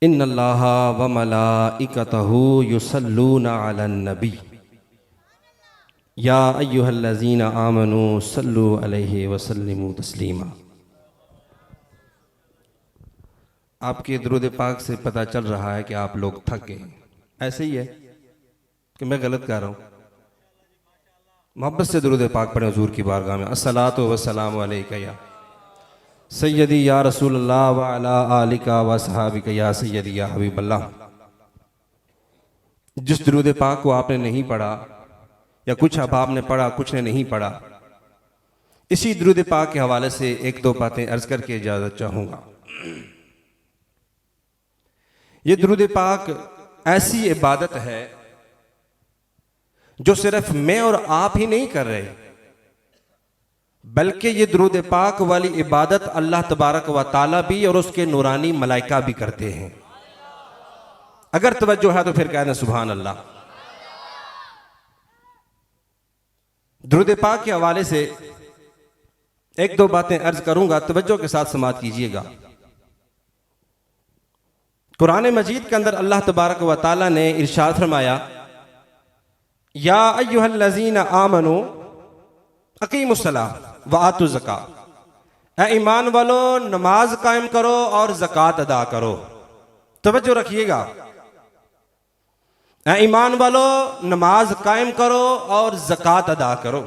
इन्नल्लाह व मलाइकतहु युसल्लूना अलन नबी या अय्युहल्लज़ीना आमनू सल्लु अलैहि वसल्लिमू तस्लीमा। आपके दुरूद पाक से पता चल रहा है कि आप लोग थक गए। ऐसे ही है कि मैं गलत कह रहा हूँ? मोहब्बत से दुरूद पाक पढ़ें हुजूर की बारगाह में। अस्सलातु वस्सलामु अलैका या सैयदी या रसूलल्लाह व अला आलिका व सहाबिका या सैयदी या हबीबल्लाह। जिस दुरूद पाक को आपने नहीं पढ़ा या कुछ अहबाब ने पढ़ा, कुछ ने नहीं पढ़ा, इसी दुरूद पाक के हवाले से एक दो बातें अर्ज करके इजाज़त चाहूँगा। ये दुरूद पाक ऐसी इबादत है जो सिर्फ मैं और आप ही नहीं कर रहे, बल्कि ये दुरूद पाक वाली इबादत अल्लाह तबारक व ताला भी और उसके नूरानी मलाइका भी करते हैं। अगर तवज्जो है तो फिर कहना सुभान अल्लाह। दुरूद पाक के हवाले से एक दो बातें अर्ज करूंगा, तवज्जो के साथ समाअत कीजिएगा। कुरान मजीद के अंदर अल्लाह तबारक व ताला ने इरशाद फरमाया, या अय्युहल्लज़ीना आमनू अकीमुस्सलाह व आतुज़ ज़कात। ऐ ईमान वालो, नमाज कायम करो और ज़कात अदा करो। तवज्जो रखिएगा, ऐ ईमान वालो, नमाज कायम करो और ज़कात अदा करो।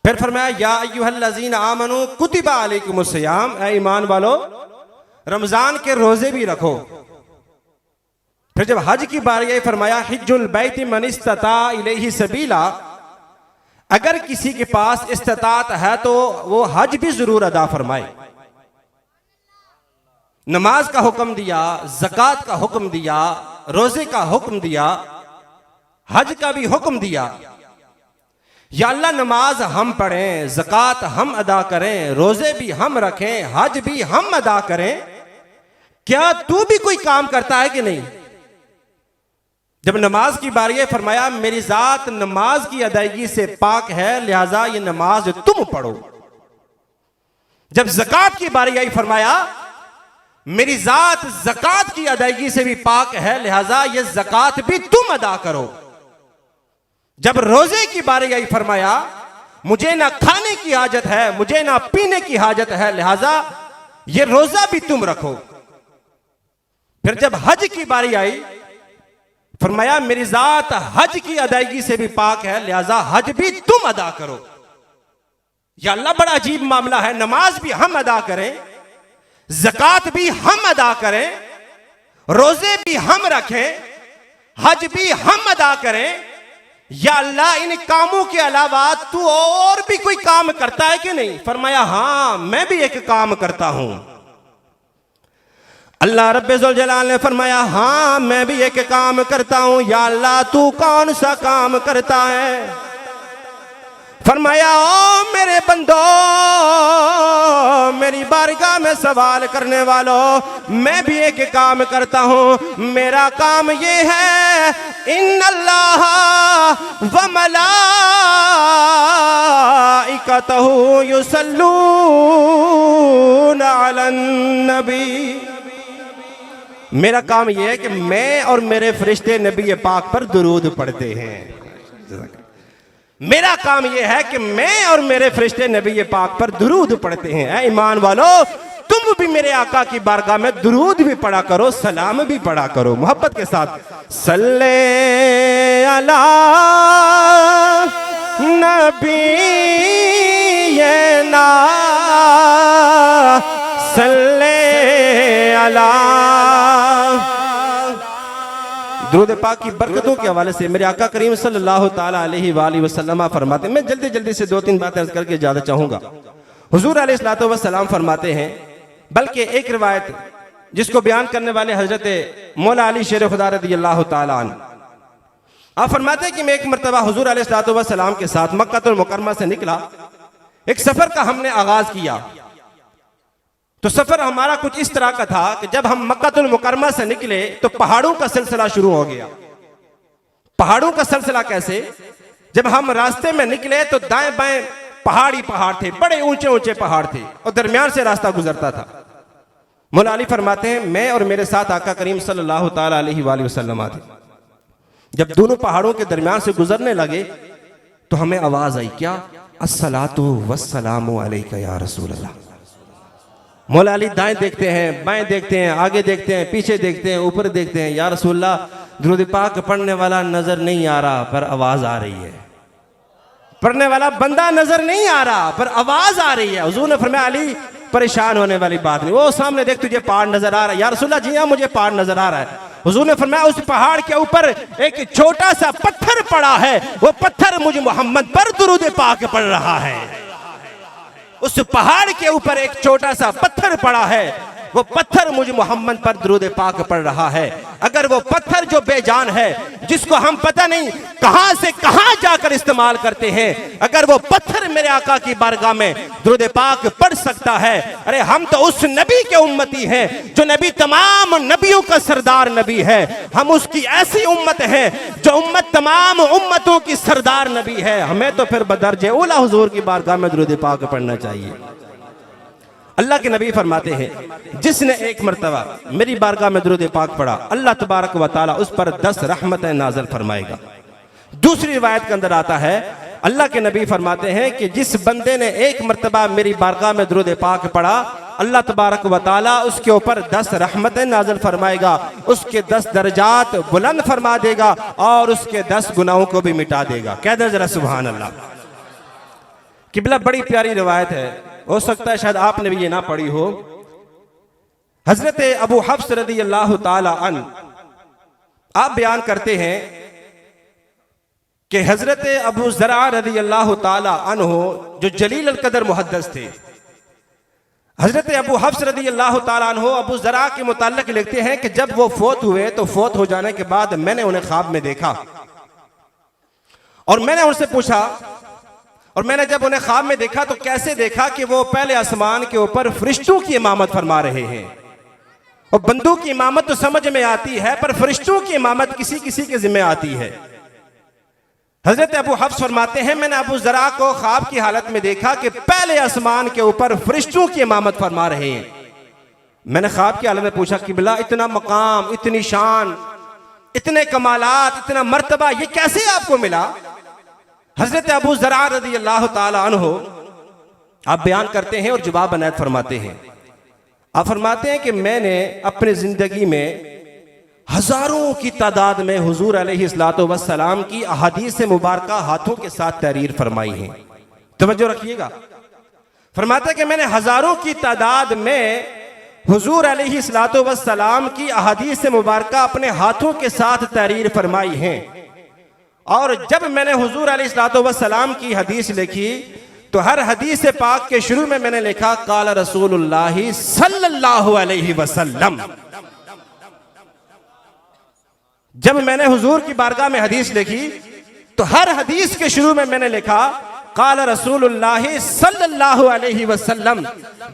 फिर फरमाया या अय्युहल्लज़ीना आमनू कुतिबा अलैकुमुस्सियाम। ऐ ईमान वालो, रमजान के रोजे भी रखो। फिर जब हज की बारी आई फरमाया हिज्जुल बैति मन इस्तता इलैहि सबीला। अगर किसी के पास इस्तात है तो वो हज भी जरूर अदा फरमाए। नमाज का हुक्म दिया, ज़कात का हुक्म दिया, रोजे का हुक्म दिया, हज का भी हुक्म दिया। या अल्लाह, नमाज हम पढ़ें, ज़कात हम अदा करें, रोजे भी हम रखें, हज भी हम अदा करें, क्या तू भी कोई काम करता है कि नहीं? जब नमाज की बारी है फरमाया मेरी जात नमाज की अदायगी से पाक है, लिहाजा ये नमाज तुम पढ़ो। जब ज़कात की बारी आई फरमाया मेरी जात ज़कात की अदायगी से भी पाक है, लिहाजा ये ज़कात भी तुम अदा करो। जब रोजे की बारी आई फरमाया मुझे ना खाने की हाजत है, मुझे ना पीने की हाजत है, लिहाजा ये रोजा भी तुम रखो। फिर जब हज की बारी आई फरमाया मेरी जात हज की अदायगी से भी पाक है, लिहाजा हज भी तुम अदा करो। या अल्लाह, बड़ा अजीब मामला है। नमाज भी हम अदा करें, ज़कात भी हम अदा करें, रोजे भी हम रखें, हज भी हम अदा करें। या अल्लाह, इन कामों के अलावा तू और भी कोई काम करता है कि नहीं? फरमाया हां, मैं भी एक काम करता हूं। अल्लाह रब्बे ज़ुल जलाल ने फरमाया हां, मैं भी एक काम करता हूं। या अल्लाह, तू कौन सा काम करता है? फरमाया ओ मेरे बंदो, मेरी बारगाह में सवाल करने वालों, मैं भी एक काम करता हूं। मेरा काम ये है इन्नल्लाह व मलाइकतहु युसल्लूना अलन नबी। मेरा काम यह है कि मैं और मेरे फरिश्ते नबी पाक पर दुरूद पढ़ते हैं। मेरा काम यह है कि मैं और मेरे फरिश्ते नबी पाक पर दुरूद पढ़ते हैं। ऐ ईमान वालो, तुम भी मेरे आका की बारगाह में दुरूद भी पढ़ा करो, सलाम भी पढ़ा करो मोहब्बत के साथ। सल्ले अला नबी ना सल्ले अला। दुरूद पाक की बरकतों के हवाले से मेरे आका करीम सल्लल्लाहु ताला अलैहि वसल्लम फरमाते हैं, मैं जल्दी जल्दी से दो तीन बातें अर्ज करके ज्यादा चाहूंगा। हुजूर अलैहिस्सलातु वस्सलाम फरमाते हैं, बल्कि एक रिवायत जिसको बयान करने वाले हजरत मौला अली शेर खुदा रज़ियल्लाहु ताला अन्हु, आप फरमाते हैं कि मैं एक मरतबा हुजूर अलैहिस्सलातु वस्सलाम के साथ मक्कातुल मुकर्रमा से निकला। एक सफर का हमने आगाज किया। तो सफर हमारा कुछ इस तरह का था कि जब हम मक्कातुल मुकर्रमा से निकले तो पहाड़ों का सिलसिला शुरू हो गया। पहाड़ों का सिलसिला कैसे? जब हम रास्ते में निकले तो दाएं बाएं पहाड़ ही पहाड़ थे, बड़े ऊंचे ऊंचे पहाड़ थे और दरमियान से रास्ता गुजरता था। मौला अली फरमाते हैं मैं और मेरे साथ आका करीम सल्लल्लाहु ताला अलैहि वसल्लम आते, जब दोनों पहाड़ों के दरमियान से गुजरने लगे तो हमें आवाज आई, क्या? अस्सलातु वस्सलामु अलैका या रसूल अल्लाह। मौला अली दाएं देखते हैं, बाएं देखते हैं, आगे देखते हैं, पीछे देखते हैं, ऊपर देखते हैं, या रसूल अल्लाह दुरूद पाक पढ़ने वाला नजर नहीं आ रहा पर आवाज आ रही है, पढ़ने वाला बंदा नजर नहीं आ रहा पर आवाज आ रही है। हुजूर ने फरमाया अली परेशान होने वाली बात नहीं, वो सामने देख तुझे पहाड़ नजर आ रहा है। या रसूल अल्लाह जी हाँ मुझे पहाड़ नजर आ रहा है। हुजूर ने फरमाया उस पहाड़ के ऊपर एक छोटा सा पत्थर पड़ा है, वो पत्थर मुझे मोहम्मद पर दुरूद पाक पढ़ रहा है। उस पहाड़ के ऊपर एक छोटा सा पत्थर पड़ा है, वो पत्थर मुझे मोहम्मद पर दुरूद पाक पढ़ रहा है। अगर वो पत्थर जो बेजान है, जिसको हम पता नहीं कहां से कहां जाकर इस्तेमाल करते हैं, अगर वो पत्थर मेरे आका की बारगाह में दुरूद पाक पढ़ सकता है, अरे हम तो उस नबी के उम्मती हैं जो नबी तमाम नबियों का सरदार नबी है। हम उसकी ऐसी उम्मत है जो उम्मत तमाम उम्मतों की सरदार नबी है। हमें तो फिर बदरजे औला हुजूर की बारगाह में दुरूद पाक पढ़ना चाहिए। अल्लाह के नबी फरमाते हैं जिसने एक मरतबा मेरी बारगाह में दुरूद पाक पढ़ा, अल्लाह तबारक व तआला उस पर 10 रहमतें नाज़िल फरमाएगा। दूसरी रिवायत के अंदर आता है, अल्लाह के नबी फरमाते हैं कि जिस बंदे ने एक मरतबा मेरी बारगाह में दुरूद पाक पढ़ा, अल्लाह तबारक व तआला उसके ऊपर 10 रहमतें नाज़िल फरमाएगा, उसके 10 दर्जात बुलंद फरमा देगा और उसके 10 गुनाहों को भी मिटा देगा। कह दे जरा सुभान अल्लाह। किबला बड़ी प्यारी रिवायत है, हो सकता है शायद आपने भी ये ना पढ़ी हो। हजरत अबू हफ्स रदी अल्लाह ताला अन आप बयान करते हैं कि हजरत अबू ज़रा रदी अल्लाह ताला अन्हो जो जलील अल कदर मुहद्दिस थे, हजरत अबू हफ्स रदी अल्लाह ताला अन्हो अबू ज़रा के मुताल्लिक लिखते हैं कि जब वो फोत हुए तो फोत हो जाने के बाद मैंने उन्हें ख्वाब में देखा और मैंने उनसे पूछा, और मैंने जब उन्हें ख्वाब में देखा तो कैसे देखा कि वो पहले आसमान के ऊपर फरिश्तों की इमामत फरमा रहे हैं। और बंदों की इमामत तो समझ में आती है पर फरिश्तों की इमामत किसी किसी के जिम्मे आती है। हजरत अबू हफ्स फरमाते हैं मैंने अबू ज़रा को ख्वाब की हालत में देखा कि पहले आसमान के ऊपर फरिश्तों की इमामत फरमा रहे हैं। मैंने ख्वाब की हालत में पूछा कि बिला इतना मकाम, इतनी शान, इतने कमालात, इतना मर्तबा ये कैसे आपको मिला? हजरत अबू ज़रा रज़ी अल्लाह ताला अन्हो आप बयान करते हैं और जवाब अनायत फरमाते हैं। आप फरमाते हैं कि मैंने अपने जिंदगी में हजारों की तादाद में हुजूर अलैहिस्सलातु वस्सलाम की अहादीस मुबारका हाथों के साथ तहरीर फरमाई है। तवज्जो रखिएगा, फरमाते हैं कि मैंने हजारों की तादाद में हुजूर अलैहिस्सलातु वस्सलाम की अहादीस मुबारका अपने हाथों के साथ तहरीर फरमाई है। और जब मैंने हुजूर अलैहिस्सलातु वस्सलाम की हदीस लिखी तो हर हदीस पाक के शुरू में मैंने लिखा काला रसूलुल्लाह सल्लल्लाहु अलैहि वसल्लम। जब मैंने हुजूर की बारगाह में हदीस लिखी तो हर हदीस के शुरू में मैंने लिखा काला रसूलुल्लाह सल्लल्लाहु अलैहि वसल्लम।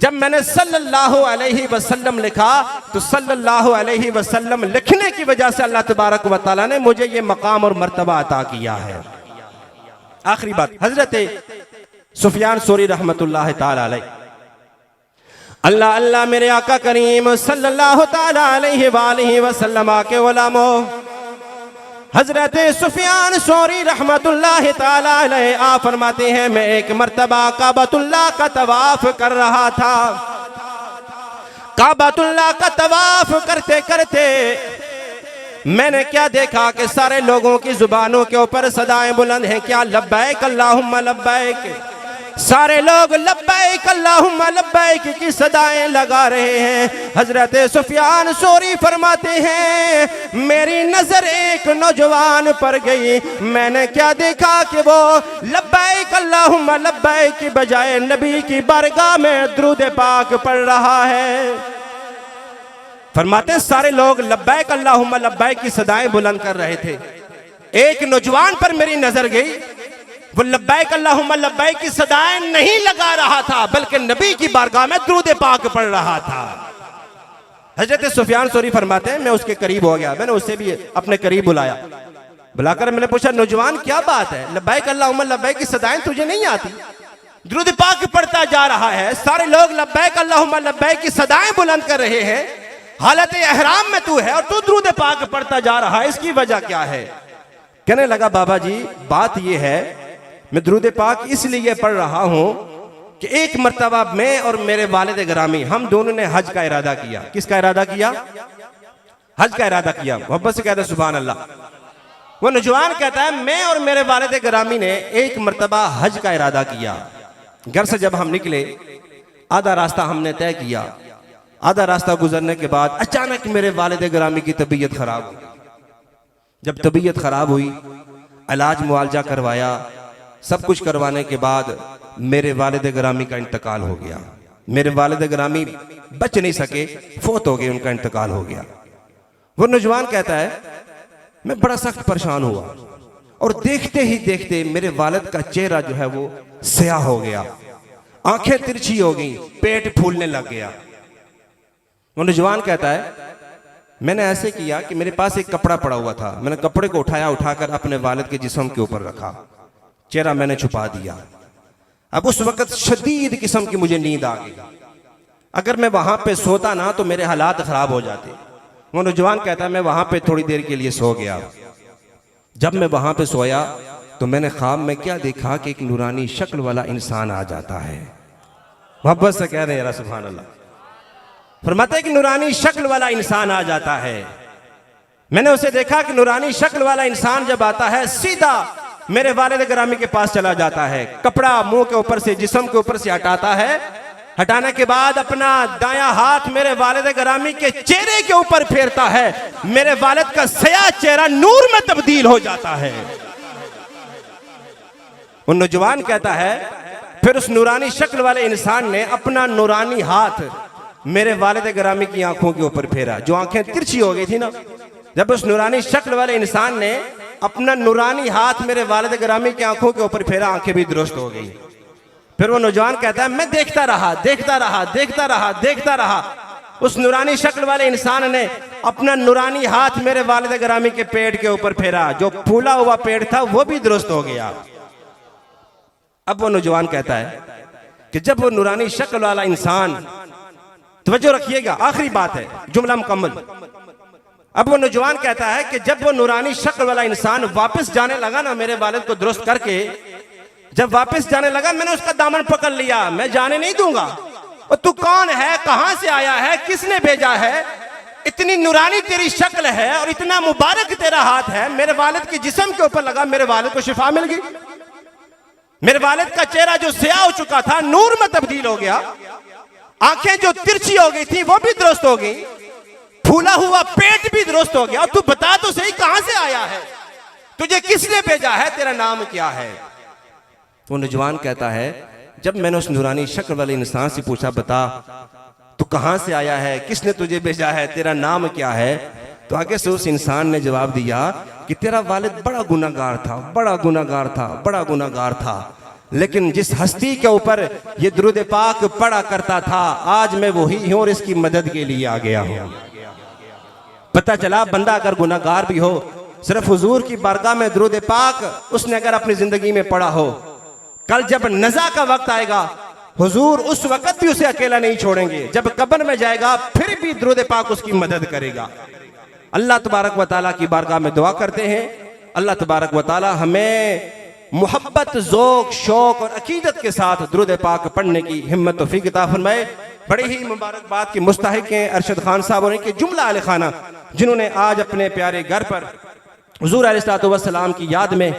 जब मैंने सल्लल्लाहु अलैहि वसल्लम लिखा तो सल्लल्लाहु अलैहि वसल्लम लिखने की वजह से अल्लाह तबारक व तआला ने मुझे ये मकाम और मर्तबा अता किया है। आखिरी बात, हजरत सुफियान सौरी रहमतुल्लाह ताला अलैह, अल्लाह अल्लाह मेरे आका करीम सल्लल्लाहु ताला अलैहि वसल्लम के उलमा हजरत सुफियान सौरी रहमतुल्लाह ताला अलैह आप फरमाते हैं मैं एक मर्तबा काबतुल्लाह का तवाफ कर रहा था। काबतुल्लाह का तवाफ करते करते मैंने क्या देखा कि सारे लोगों की जुबानों के ऊपर सदाएं बुलंद हैं, क्या लब्बैक अल्लाहुम्मा लब्बैक। सारे लोग लब्बैक अल्लाहुम्मा लब्बैक की सदाएं लगा रहे हैं। हजरत सुफियान सौरी फरमाते हैं मेरी नजर एक नौजवान पर गई, मैंने क्या देखा कि वो लब्बैक अल्लाहुम्मा लब्बैक की बजाय नबी की बारगाह में दुरूद पाक पढ़ रहा है। फरमाते हैं सारे लोग लब्बैक अल्लाहुम्मा लब्बैक की सदाएं बुलंद कर रहे थे। एक नौजवान पर मेरी नजर गई, वो लब्बैक अल्लाहुम्मा लब्बैक की सदाएं नहीं लगा रहा था बल्कि नबी की बारगाह में दुरूद पाक पढ़ रहा था। हजरत सुफियान सौरी फरमाते हैं मैं उसके करीब हो गया, मैंने उससे भी अपने करीब बुलाया, बुलाकर मैंने पूछा नौजवान क्या बात है, लब्बैक अल्लाहुम्मा लब्बैक की सदाएं तुझे नहीं आती? दुरूद पाक पढ़ता जा रहा है, सारे लोग लब्बैक अल्लाहुम्मा लब्बैक की सदाएं बुलंद कर रहे हैं, हालत एहराम में तू है और तू दुरूद पाक पढ़ता जा रहा है, इसकी वजह क्या है? कहने लगा बाबा जी बात यह है, मैं दुरूद पाक इसलिए पढ़ रहा हूं कि एक मर्तबा मैं और मेरे वालिद गिरामी हम दोनों ने हज का इरादा किया। किसका इरादा किया? हज का इरादा किया। मोहब्बत से कहते सुभान अल्लाह। वो नौजवान कहता है मैं और मेरे वालिद गिरामी ने एक मर्तबा हज का इरादा किया। घर से जब हम निकले, आधा रास्ता हमने तय किया। आधा रास्ता गुजरने के बाद अचानक मेरे वालिद गिरामी की तबीयत खराब हुई। जब तबीयत खराब हुई, इलाज मुआलजा करवाया, सब कुछ करवाने के बाद मेरे वालिद गिरामी का इंतकाल हो गया। मेरे वालिद गिरामी बच नहीं सके, फोत हो गए, उनका इंतकाल हो गया। वो नौजवान कहता है मैं बड़ा सख्त परेशान हुआ और देखते ही देखते मेरे वालिद का चेहरा जो है वो स्याह हो गया, आंखें तिरछी हो गई, पेट फूलने लग गया। वो नौजवान कहता है मैंने ऐसे किया कि मेरे पास एक कपड़ा पड़ा हुआ था, मैंने कपड़े को उठाकर अपने वालिद के जिस्म के ऊपर रखा, चेहरा मैंने छुपा दिया। अब उस वक्त शदीद किस्म की मुझे नींद आ गई। अगर मैं वहां पे सोता ना तो मेरे हालात खराब हो जाते। वो नौजवान कहता है मैं वहां पे थोड़ी देर के लिए सो गया। जब मैं वहां पे सोया तो मैंने ख्वाब में क्या देखा कि एक नूरानी शक्ल वाला इंसान आ जाता है। मोहब्बत से कह रहे हैं सुभान अल्लाह। फरमाते हैं कि नूरानी शक्ल वाला इंसान आ जाता है। मैंने उसे देखा कि नूरानी शक्ल वाला इंसान जब आता है सीधा मेरे वालिद गिरामी के पास चला जाता है, कपड़ा मुंह के ऊपर से, जिस्म के ऊपर से हटाता है। हटाने के बाद अपना दायां हाथ मेरे वालिद गिरामी के चेहरे के ऊपर फेरता है। मेरे वालिद का स्याह चेहरा नूर में तब्दील हो जाता है। वो नौजवान कहता है फिर उस नूरानी शक्ल वाले इंसान ने अपना नूरानी हाथ मेरे वालिद गिरामी की आंखों के ऊपर फेरा, जो आंखें तिरछी हो गई थी ना। जब उस नूरानी शक्ल वाले इंसान ने अपना नूरानी हाथ मेरे वालिद गिरामी की आंखों के ऊपर फेरा, आंखें भी दुरुस्त हो गई। फिर वो नौजवान कहता है मैं देखता रहा, देखता रहा, देखता रहा, देखता रहा। उस नूरानी शक्ल वाले इंसान ने अपना नूरानी हाथ मेरे वालिद गिरामी के पेट के ऊपर फेरा, जो फूला हुआ पेट था वो भी दुरुस्त हो गया। अब वो नौजवान कहता है कि जब वो नूरानी शक्ल वाला इंसान, तवज्जो रखिएगा आखिरी बात है, जुमला मुकम्मल। अब वो नौजवान कहता है कि जब वो नूरानी शक्ल वाला इंसान वापस जाने लगा ना मेरे वालिद को दुरुस्त करके, जब वापस जाने लगा मैंने उसका दामन पकड़ लिया, मैं जाने नहीं दूंगा। और तू कौन है, कहां से आया है, किसने भेजा है? इतनी नूरानी तेरी शक्ल है और इतना मुबारक तेरा हाथ है, मेरे वालिद के जिस्म के ऊपर लगा, मेरे वालिद को शिफा मिल गई। मेरे वालिद का चेहरा जो स्याह हो चुका था नूर में तब्दील हो गया, आंखें जो तिरछी हो गई थी वो भी दुरुस्त हो गई, फूला हुआ पेट भी दुरुस्त हो गया। और तू बता तो सही कहां से आया है, तुझे किसने भेजा है, तेरा नाम क्या है? वो नौजवान कहता है जब मैंने उस नूरानी शक्ल वाले इंसान से पूछा बता तू कहां से आया है, किसने तुझे भेजा है, तेरा नाम क्या है, तो आगे से उस इंसान ने जवाब दिया कि तेरा वालिद बड़ा गुनाहगार था, बड़ा गुनाहगार था, बड़ा गुनाहगार था, लेकिन जिस हस्ती के ऊपर ये दुरूद पाक पढ़ा करता था आज मैं वही हूं और इसकी मदद के लिए आ गया हूं। पता चला बंदा अगर गुनाहगार भी हो, सिर्फ हुजूर की बारगाह में दुरूद पाक उसने अगर अपनी जिंदगी में पढ़ा हो, कल जब नज़ा का वक्त आएगा हुजूर उस वक्त भी उसे अकेला नहीं छोड़ेंगे। जब कब्र में जाएगा फिर भी दुरूद पाक उसकी मदद करेगा। अल्लाह तबारक व तआला की बारगाह में दुआ करते हैं, अल्लाह तबारक व तआला हमें मोहब्बत, ज़ौक़, शौक़ और अकीदत के साथ दुरूद पाक पढ़ने की हिम्मत तौफ़ीक़ अता फरमाए। बड़ी ही मुबारकबाद की मुस्तहिक़ हैं अरशद खान साहब और इनके जुमला अहले खाना, जिन्होंने आज अपने प्यारे घर पर हुजूर अलैहिस्सलातु वस्सलाम की याद में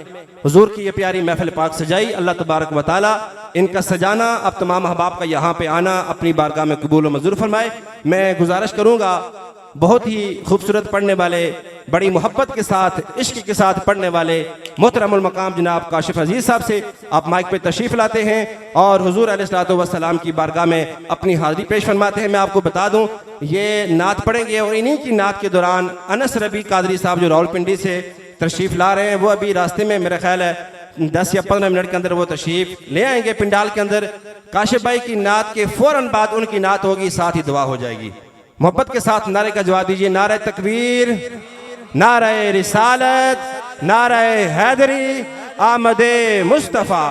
हुजूर की ये प्यारी महफिल पाक सजाई। अल्लाह तबारक व तआला इनका सजाना, अब तमाम अहबाब का यहाँ पे आना अपनी बारगाह में कबूल व मंजूर फरमाए। मैं गुजारिश करूँगा बहुत ही खूबसूरत पढ़ने वाले, बड़ी मोहब्बत के साथ, इश्क के साथ पढ़ने वाले मोहतरमुल मकाम जनाब काशिफ अजीज साहब से आप माइक पे तशरीफ़ लाते हैं और हुजूर अलैहिस्सलातु वस्सलाम की बारगाह में अपनी हाज़िरी पेश फरमाते हैं। मैं आपको बता दूं ये नात पढ़ेंगे और इन्हीं की नात के दौरान अनस रबी कादरी साहब जो रावलपिंडी से तशरीफ़ ला रहे हैं, वो अभी रास्ते में मेरा ख्याल है 10 या 15 मिनट के अंदर वो तशरीफ़ ले आएंगे पिंडाल के अंदर। काशिफ भाई की नात के फ़ौरन बाद उनकी नात होगी, साथ ही दुआ हो जाएगी। मोहब्बत के साथ नारे का जवाब दीजिए, नारे तकबीर, नारे रिसालत, नारे हैदरी, आमदे मुस्तफ़ा।